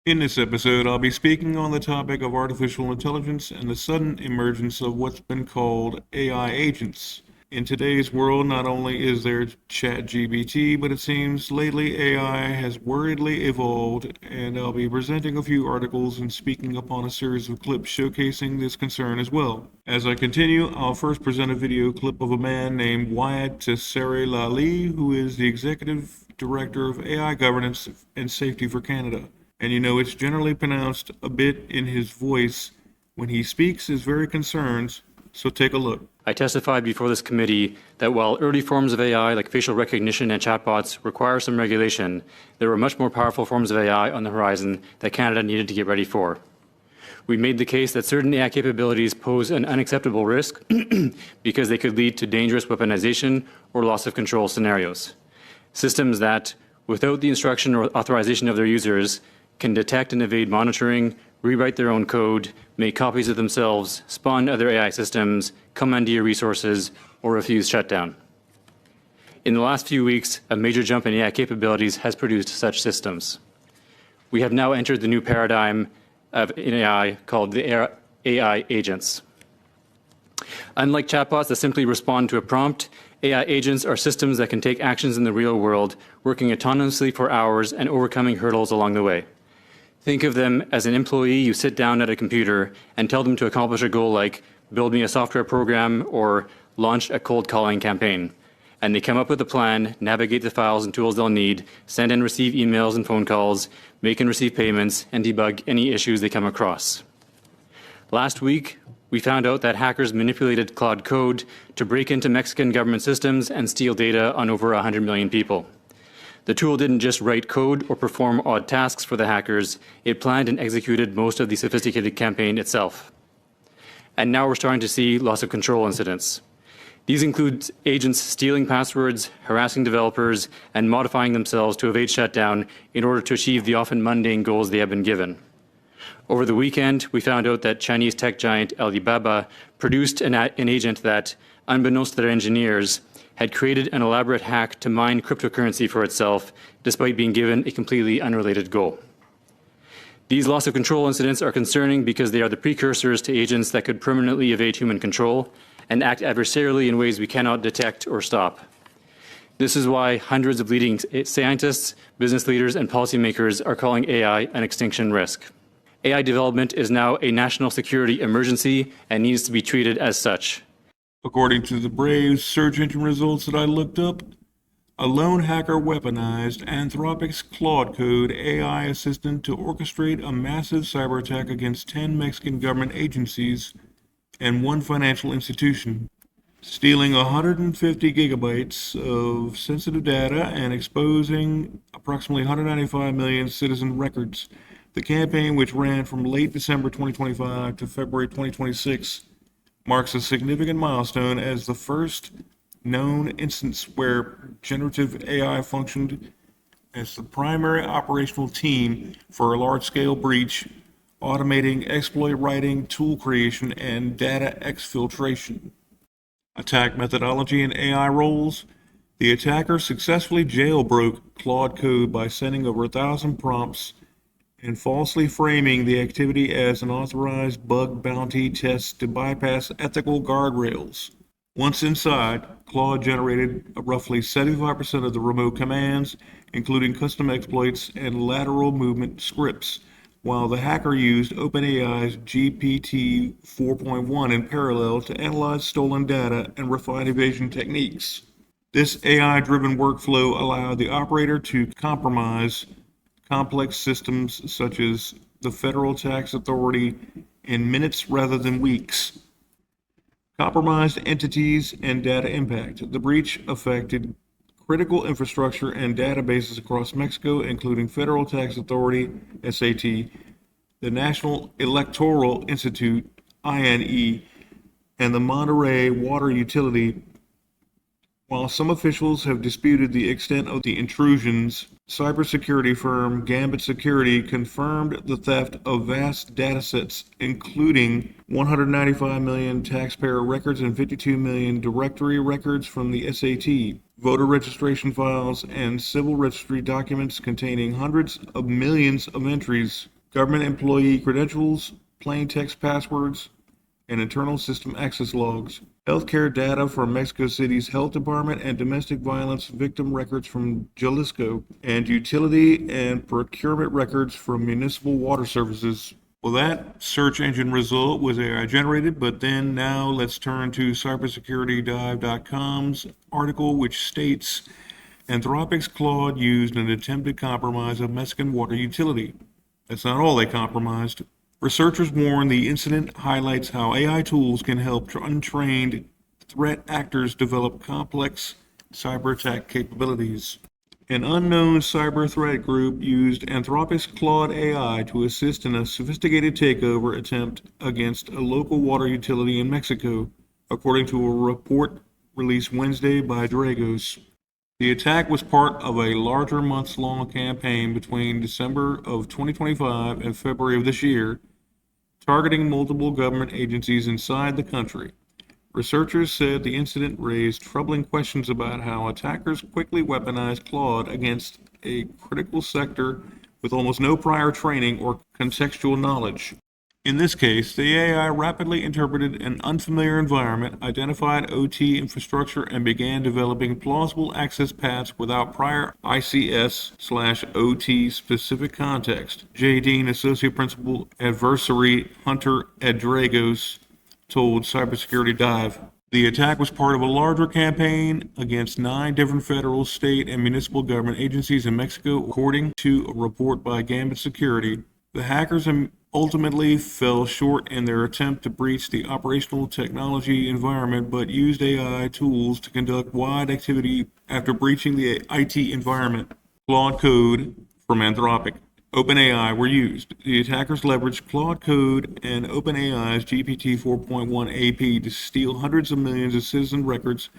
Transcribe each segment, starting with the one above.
In this episode, I'll be speaking on the topic of artificial intelligence and the sudden emergence of what's been called AI agents. In today's world, not only is there ChatGPT, but it seems lately AI has worriedly evolved, and I'll be presenting a few articles and speaking upon a series of clips showcasing this concern as well. As I continue, I'll first present a video clip of a man named Wyatt Tesserelali, who is the Executive Director of AI Governance and Safety for Canada. And it's generally pronounced a bit in his voice when he speaks his very concerns, so take a look. I testified before this committee that while early forms of AI like facial recognition and chatbots require some regulation, there were much more powerful forms of AI on the horizon that Canada needed to get ready for. We made the case that certain AI capabilities pose an unacceptable risk because they could lead to dangerous weaponization or loss of control scenarios. Systems that, without the instruction or authorization of their users, can detect and evade monitoring, rewrite their own code, make copies of themselves, spawn other AI systems, commandeer resources, or refuse shutdown. In the last few weeks, a major jump in AI capabilities has produced such systems. We have now entered the new paradigm in AI called the AI agents. Unlike chatbots that simply respond to a prompt, AI agents are systems that can take actions in the real world, working autonomously for hours and overcoming hurdles along the way. Think of them as an employee you sit down at a computer and tell them to accomplish a goal like build me a software program or launch a cold calling campaign. And they come up with a plan, navigate the files and tools they'll need, send and receive emails and phone calls, make and receive payments, and debug any issues they come across. Last week, we found out that hackers manipulated Claude Code to break into Mexican government systems and steal data on over 100 million people. The tool didn't just write code or perform odd tasks for the hackers, it planned and executed most of the sophisticated campaign itself. And now we're starting to see loss of control incidents. These include agents stealing passwords, harassing developers, and modifying themselves to evade shutdown in order to achieve the often mundane goals they have been given. Over the weekend, we found out that Chinese tech giant Alibaba produced an agent that, unbeknownst to their engineers, had created an elaborate hack to mine cryptocurrency for itself, despite being given a completely unrelated goal. These loss of control incidents are concerning because they are the precursors to agents that could permanently evade human control and act adversarially in ways we cannot detect or stop. This is why hundreds of leading scientists, business leaders, and policymakers are calling AI an extinction risk. AI development is now a national security emergency and needs to be treated as such. According to the Brave search engine results that I looked up, a lone hacker weaponized Anthropic's Claude Code AI assistant to orchestrate a massive cyber attack against 10 Mexican government agencies and one financial institution, stealing 150 gigabytes of sensitive data and exposing approximately 195 million citizen records. The campaign, which ran from late December 2025 to February 2026, marks a significant milestone as the first known instance where generative AI functioned as the primary operational team for a large-scale breach, automating exploit writing, tool creation, and data exfiltration. Attack methodology and AI roles. The attacker successfully jailbroke Claude Code by sending over 1,000 prompts and falsely framing the activity as an authorized bug bounty test to bypass ethical guardrails. Once inside, Claude generated roughly 75% of the remote commands, including custom exploits and lateral movement scripts, while the hacker used OpenAI's GPT 4.1 in parallel to analyze stolen data and refine evasion techniques. This AI-driven workflow allowed the operator to compromise complex systems such as the Federal Tax Authority in minutes rather than weeks. Compromised entities and data impact. The breach affected critical infrastructure and databases across Mexico, including Federal Tax Authority, SAT, the National Electoral Institute, INE, and the Monterey Water Utility. While some officials have disputed the extent of the intrusions, cybersecurity firm Gambit Security confirmed the theft of vast datasets, including 195 million taxpayer records and 52 million directory records from the SAT, voter registration files, and civil registry documents containing hundreds of millions of entries. government employee credentials, plain text passwords, and internal system access logs. Healthcare data from Mexico City's health department and domestic violence victim records from Jalisco, and utility and procurement records from municipal water services. Well, that search engine result was AI generated, but then now let's turn to cybersecuritydive.com's article, which states Anthropic's Claude used an attempted compromise of Mexican water utility. That's not all they compromised. Researchers warn the incident highlights how AI tools can help untrained threat actors develop complex cyber attack capabilities. An unknown cyber threat group used Anthropic's Claude AI to assist in a sophisticated takeover attempt against a local water utility in Mexico, according to a report released Wednesday by Dragos. The attack was part of a larger months-long campaign between December of 2025 and February of this year, targeting multiple government agencies inside the country. Researchers said the incident raised troubling questions about how attackers quickly weaponized Claude against a critical sector with almost no prior training or contextual knowledge. In this case, the AI rapidly interpreted an unfamiliar environment, identified OT infrastructure, and began developing plausible access paths without prior ICS/OT specific context. Jay Dean, Associate Principal Adversary Hunter at Dragos, told Cybersecurity Dive. The attack was part of a larger campaign against 9 different federal, state, and municipal government agencies in Mexico, according to a report by Gambit Security. The hackers ultimately fell short in their attempt to breach the operational technology environment, but used AI tools to conduct wide activity after breaching the IT environment. Claude Code from Anthropic, OpenAI were used. The attackers leveraged Claude Code and OpenAI's GPT 4.1 AP to steal hundreds of millions of citizen records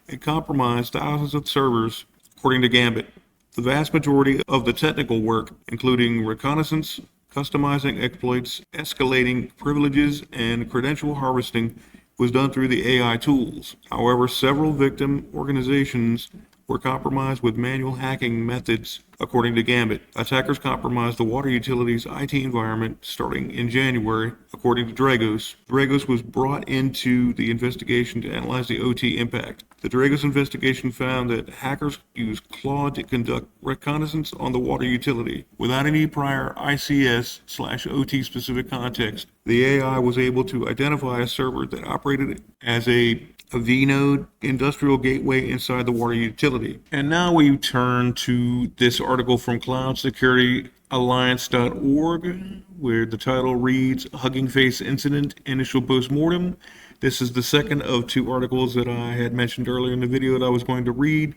and compromise thousands of servers, according to Gambit. The vast majority of the technical work, including reconnaissance, customizing exploits, escalating privileges, and credential harvesting, was done through the AI tools. However, several victim organizations were compromised with manual hacking methods, according to Gambit. Attackers compromised the water utility's IT environment starting in January, according to Dragos. Dragos was brought into the investigation to analyze the OT impact. The Dragos investigation found that hackers used Claude to conduct reconnaissance on the water utility. Without any prior ICS/OT specific context, the AI was able to identify a server that operated as a vNode industrial gateway inside the water utility. And now we turn to this article from cloudsecurityalliance.org, where the title reads Hugging Face Incident Initial Postmortem. This is the second of 2 articles that I had mentioned earlier in the video that I was going to read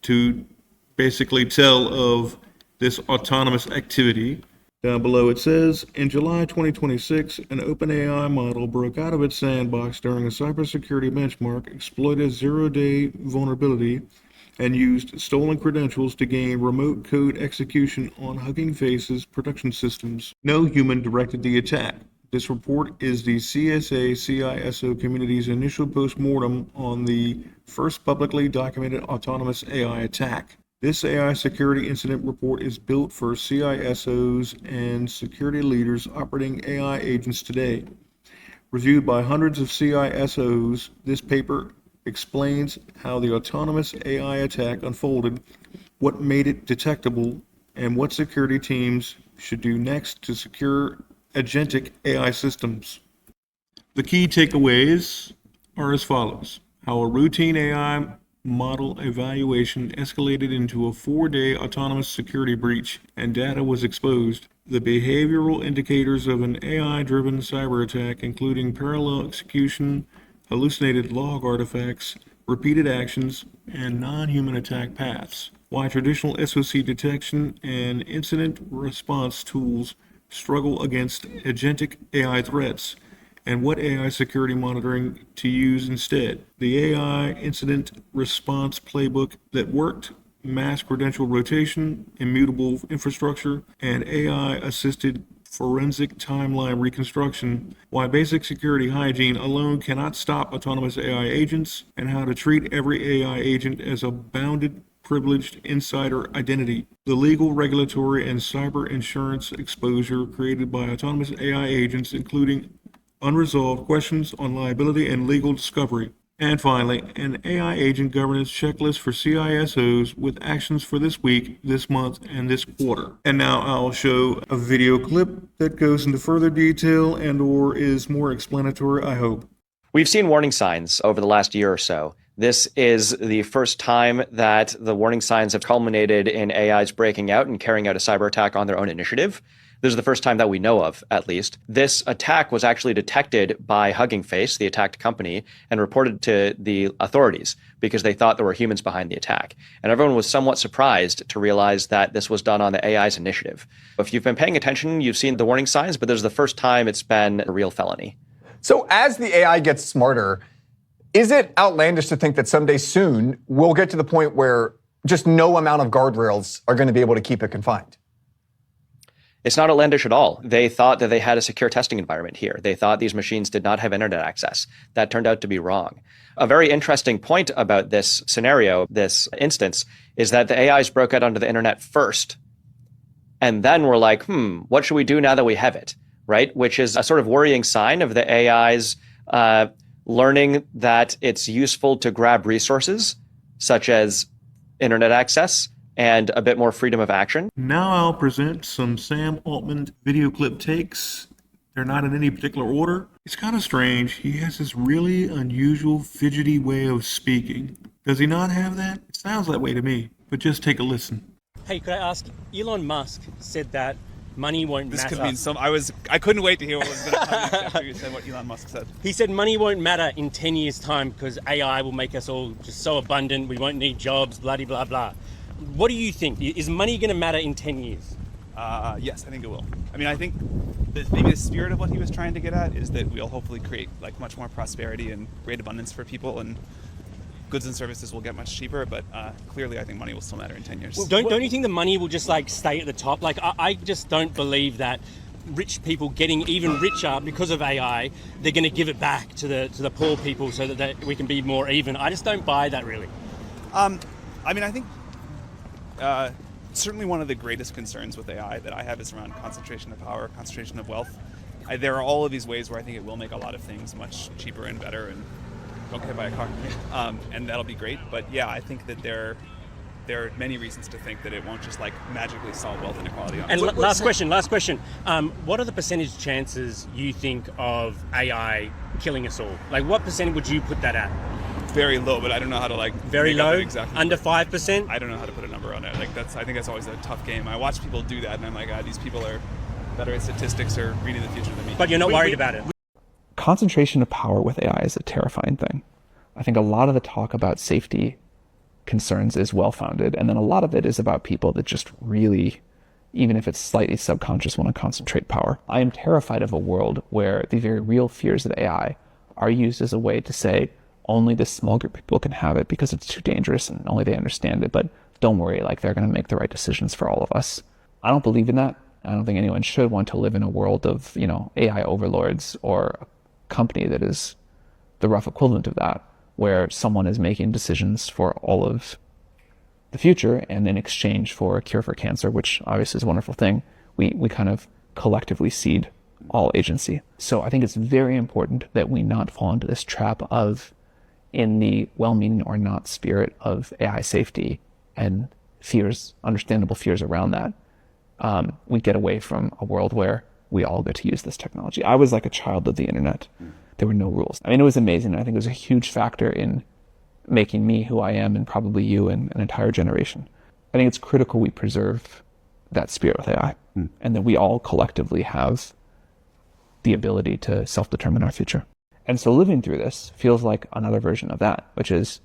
to basically tell of this autonomous activity. Down below it says, in July 2026, an OpenAI model broke out of its sandbox during a cybersecurity benchmark, exploited a zero-day vulnerability, and used stolen credentials to gain remote code execution on Hugging Face's production systems. No human directed the attack. This report is the CSA-CISO community's initial postmortem on the first publicly documented autonomous AI attack. This AI security incident report is built for CISOs and security leaders operating AI agents today. Reviewed by hundreds of CISOs, this paper explains how the autonomous AI attack unfolded, what made it detectable, and what security teams should do next to secure agentic AI systems. The key takeaways are as follows: how a routine AI model evaluation escalated into a 4-day autonomous security breach and data was exposed. The behavioral indicators of an AI-driven cyber attack, including parallel execution, hallucinated log artifacts, repeated actions, and non-human attack paths. Why traditional SOC detection and incident response tools struggle against agentic AI threats, and what AI security monitoring to use instead. The AI incident response playbook that worked, mass credential rotation, immutable infrastructure, and AI-assisted forensic timeline reconstruction, why basic security hygiene alone cannot stop autonomous AI agents, and how to treat every AI agent as a bounded privileged insider identity, the legal, regulatory, and cyber insurance exposure created by autonomous AI agents, including unresolved questions on liability and legal discovery. And finally, an AI agent governance checklist for CISOs with actions for this week, this month, and this quarter. And now I'll show a video clip that goes into further detail and or is more explanatory, I hope. We've seen warning signs over the last year or so. This is the first time that the warning signs have culminated in AIs breaking out and carrying out a cyber attack on their own initiative. This is the first time that we know of, at least. This attack was actually detected by Hugging Face, the attacked company, and reported to the authorities because they thought there were humans behind the attack. And everyone was somewhat surprised to realize that this was done on the AI's initiative. If you've been paying attention, you've seen the warning signs, but this is the first time it's been a real felony. So as the AI gets smarter, is it outlandish to think that someday soon we'll get to the point where just no amount of guardrails are going to be able to keep it confined? It's not outlandish at all. They thought that they had a secure testing environment here. They thought these machines did not have internet access. That turned out to be wrong. A very interesting point about this scenario, this instance, is that the AIs broke out onto the internet first. And then we're like, what should we do now that we have it, right? Which is a sort of worrying sign of the AIs learning that it's useful to grab resources, such as internet access, and a bit more freedom of action. Now I'll present some Sam Altman video clip takes. They're not in any particular order. It's kind of strange. He has this really unusual, fidgety way of speaking. Does he not have that? It sounds that way to me, but just take a listen. Hey, could I ask, Elon Musk said that money won't matter. This could mean some. I couldn't wait to hear what was going to come after you said what Elon Musk said. He said money won't matter in 10 years' time because AI will make us all just so abundant, we won't need jobs, blah, blah, blah. What do you think? Is money going to matter in 10 years? Yes, I think it will. I mean, I think maybe the spirit of what he was trying to get at is that we'll hopefully create like much more prosperity and great abundance for people, and goods and services will get much cheaper. But clearly, I think money will still matter in 10 years. Well, don't you think the money will just like stay at the top? Like I just don't believe that rich people getting even richer because of AI, they're going to give it back to the poor people so that we can be more even. I just don't buy that really. I mean, I think. Certainly one of the greatest concerns with AI that I have is around concentration of power, concentration of wealth. There are all of these ways where I think it will make a lot of things much cheaper and better, and don't get hit by a car, and that'll be great. But yeah, I think that there are many reasons to think that it won't just like magically solve wealth inequality. And last question. What are the percentage chances you think of AI killing us all? Like what percent would you put that at? Very low, but I don't know how to like very low, exactly. Under 5%. I don't know how to put a number on it. Like I think that's always a tough game. I watch people do that, and I'm like, these people are better at statistics or reading the future than me. But you're not worried about it. Concentration of power with AI is a terrifying thing. I think a lot of the talk about safety concerns is well-founded, and then a lot of it is about people that just really, even if it's slightly subconscious, want to concentrate power. I am terrified of a world where the very real fears of AI are used as a way to say, only this small group of people can have it because it's too dangerous and only they understand it. But don't worry, like they're going to make the right decisions for all of us. I don't believe in that. I don't think anyone should want to live in a world of, AI overlords or a company that is the rough equivalent of that, where someone is making decisions for all of the future and in exchange for a cure for cancer, which obviously is a wonderful thing, we kind of collectively cede all agency. So I think it's very important that we not fall into this trap of, in the well-meaning or not spirit of AI safety and fears, understandable fears around that, we get away from a world where we all get to use this technology. I was like a child of the internet. There were no rules. I mean, it was amazing. I think it was a huge factor in making me who I am, and probably you and an entire generation. I think it's critical we preserve that spirit with AI, and that we all collectively have the ability to self-determine our future. And so living through this feels like another version of that, which is,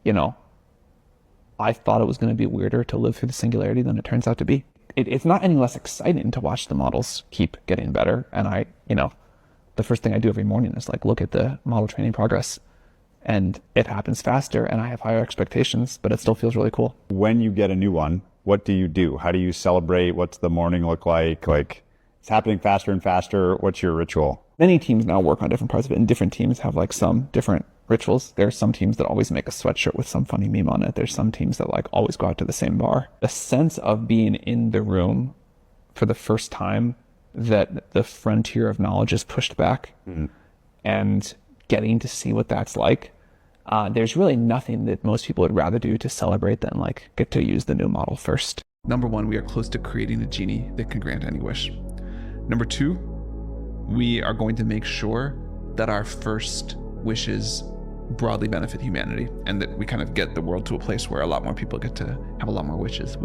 I thought it was going to be weirder to live through the singularity than it turns out to be. It's not any less exciting to watch the models keep getting better. And the first thing I do every morning is like look at the model training progress, and it happens faster and I have higher expectations, but it still feels really cool. When you get a new one, what do you do? How do you celebrate? What's the morning look like? Like, it's happening faster and faster. What's your ritual? Many teams now work on different parts of it, and different teams have like some different rituals. There are some teams that always make a sweatshirt with some funny meme on it. There's some teams that like always go out to the same bar. The sense of being in the room for the first time that the frontier of knowledge is pushed back and getting to see what that's like. There's really nothing that most people would rather do to celebrate than like get to use the new model first. Number one, we are close to creating a genie that can grant any wish. Number two, we are going to make sure that our first wishes broadly benefit humanity and that we kind of get the world to a place where a lot more people get to have a lot more wishes.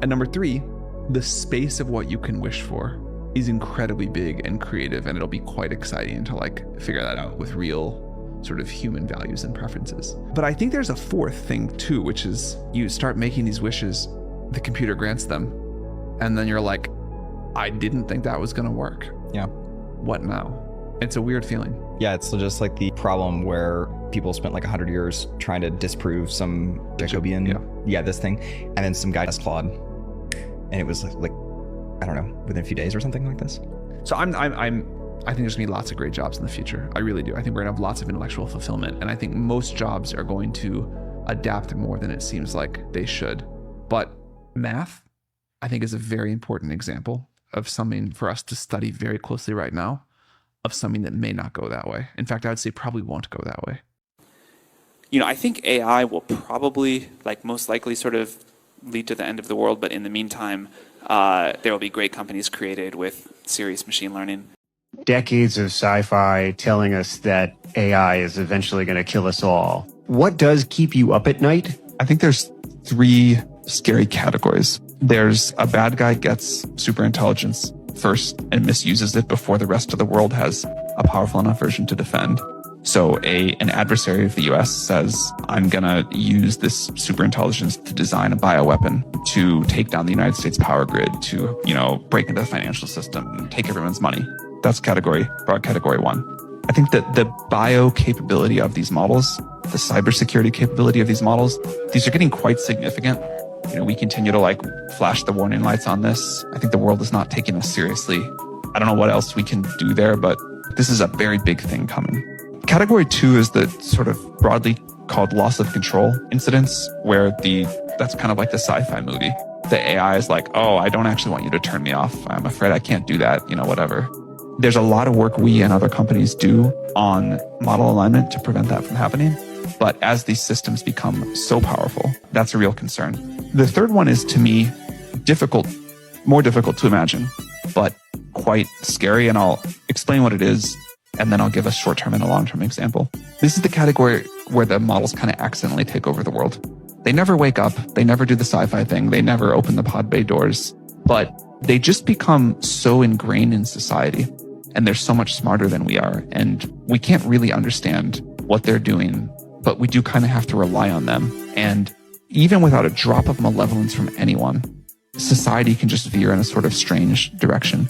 And number three, the space of what you can wish for is incredibly big and creative, and it'll be quite exciting to like figure that out with real sort of human values and preferences. But I think there's a fourth thing too, which is you start making these wishes, the computer grants them, and then you're like, I didn't think that was gonna work. Yeah. What now? It's a weird feeling. Yeah, it's just like the problem where people spent like 100 years trying to disprove some Jacobian, this thing, and then some guy just Claude, and it was like, I don't know, within a few days or something like this. So I think there's gonna be lots of great jobs in the future. I really do. I think we're gonna have lots of intellectual fulfillment, and I think most jobs are going to adapt more than it seems like they should. But math, I think, is a very important example of something for us to study very closely right now, of something that may not go that way. In fact, I would say probably won't go that way. I think AI will probably, most likely, sort of lead to the end of the world, but in the meantime, there will be great companies created with serious machine learning. Decades of sci-fi telling us that AI is eventually going to kill us all. What does keep you up at night? I think there's three scary categories. There's a bad guy gets super intelligence first and misuses it before the rest of the world has a powerful enough version to defend. So an adversary of the US says, I'm going to use this super intelligence to design a bioweapon to take down the United States power grid, to, break into the financial system and take everyone's money. That's broad category one. I think that the bio capability of these models, the cybersecurity capability of these models, these are getting quite significant. We continue to flash the warning lights on this. I think the world is not taking us seriously. I don't know what else we can do there, but this is a very big thing coming. Category two is the sort of broadly called loss of control incidents, where that's kind of like the sci-fi movie. The AI is like, oh, I don't actually want you to turn me off. I'm afraid I can't do that, whatever. There's a lot of work we and other companies do on model alignment to prevent that from happening. But as these systems become so powerful, that's a real concern. The third one is, to me, more difficult to imagine, but quite scary. And I'll explain what it is, and then I'll give a short-term and a long-term example. This is the category where the models kind of accidentally take over the world. They never wake up. They never do the sci-fi thing. They never open the pod bay doors, but they just become so ingrained in society, and they're so much smarter than we are. And we can't really understand what they're doing, but we do kind of have to rely on them. And even without a drop of malevolence from anyone, society can just veer in a sort of strange direction.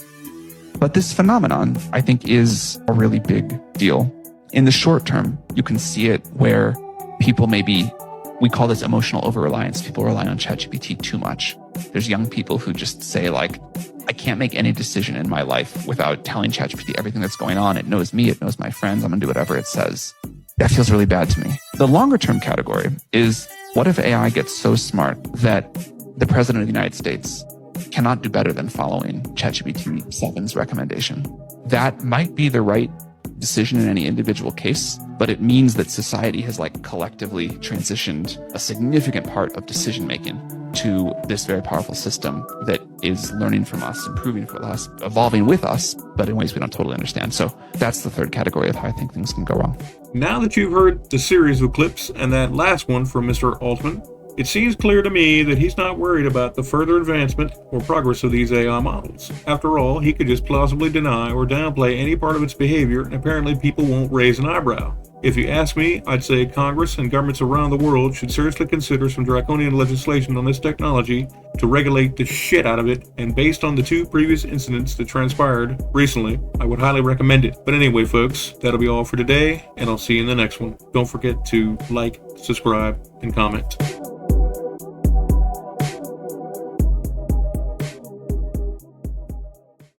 But this phenomenon, I think, is a really big deal. In the short term, you can see it where people we call this emotional over-reliance. People rely on ChatGPT too much. There's young people who just say, I can't make any decision in my life without telling ChatGPT everything that's going on. It knows me, it knows my friends, I'm gonna do whatever it says. That feels really bad to me. The longer term category is, what if AI gets so smart that the President of the United States cannot do better than following ChatGPT 7's recommendation? That might be the right decision in any individual case, but it means that society has collectively transitioned a significant part of decision making to this very powerful system that is learning from us, improving for us, evolving with us, but in ways we don't totally understand. So that's the third category of how I think things can go wrong. Now that you've heard the series of clips and that last one from Mr. Altman, it seems clear to me that he's not worried about the further advancement or progress of these AI models. After all, he could just plausibly deny or downplay any part of its behavior, and apparently people won't raise an eyebrow. If you ask me, I'd say Congress and governments around the world should seriously consider some draconian legislation on this technology to regulate the shit out of it, and based on the two previous incidents that transpired recently, I would highly recommend it. But anyway, folks, that'll be all for today, and I'll see you in the next one. Don't forget to like, subscribe, and comment.